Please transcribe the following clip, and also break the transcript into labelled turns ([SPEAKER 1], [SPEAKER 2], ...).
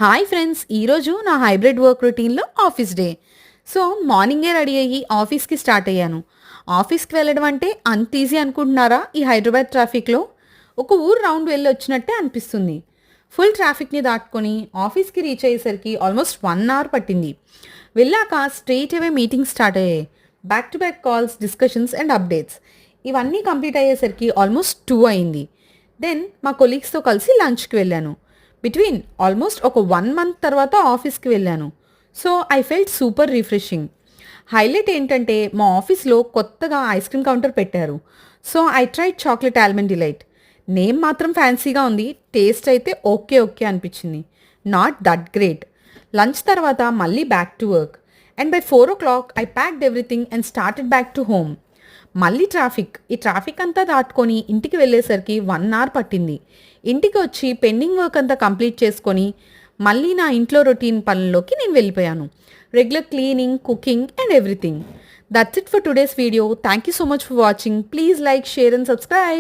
[SPEAKER 1] Hi friends! ఈరోజు నా hybrid work రొటీన్‌లో ఆఫీస్ డే. సో, మార్నింగే రెడీ అయ్యి ఆఫీస్‌కి స్టార్ట్ అయ్యాను. ఆఫీస్‌కి వెళ్ళడం అంటే అంత ఈజీ అనుకుంటున్నారా ఈ హైదరాబాద్ ట్రాఫిక్‌లో? ఒక ఊరు రౌండ్ వెళ్ళొచ్చినట్టే అనిపిస్తుంది. ఫుల్ ట్రాఫిక్‌ని దాటుకొని ఆఫీస్‌కి రీచ్ అయ్యేసరికి ఆల్మోస్ట్ 1 అవర్ పట్టింది. వెళ్ళాక స్ట్రెయిట్ అవే మీటింగ్స్ స్టార్ట్ అయ్యాయి. Back to back calls, discussions and updates. ఇవన్నీ కంప్లీట్ అయ్యేసరికి ఆల్మోస్ట్ 2 అయింది. దెన్ మా కొలీగ్స్‌తో కలిసి లంచ్‌కి వెళ్ళాను. బిట్వీన్ ఆల్మోస్ట్ ఒక 1 మంత్ తర్వాత ఆఫీస్‌కి వెళ్ళాను. So, I felt super refreshing. Highlight ఏంటంటే మా ఆఫీస్‌లో కొత్తగా ఐస్ క్రీమ్ కౌంటర్ పెట్టారు. So, I tried chocolate almond delight. Name మాత్రం ఫ్యాన్సీగా ఉంది. టేస్ట్ అయితే ఓకే ఓకే అనిపించింది. Not that great. లంచ్ తర్వాత మళ్ళీ back to work. And by 4:00 I packed everything and started back to home. మళ్ళీ ట్రాఫిక్. ఈ ట్రాఫిక్ అంతా దాటుకొని ఇంటికి వెళ్ళేసరికి 1 అవర్ పట్టింది. ఇంటికి వచ్చి పెండింగ్ వర్క్ అంతా కంప్లీట్ చేసుకొని మళ్ళీ నా ఇంట్లో రొటీన్ పనుల్లోకి నేను వెళ్ళిపోయాను. Regular cleaning, cooking and everything. That's it for today's video. Thank you so much for watching. Please like, share and subscribe.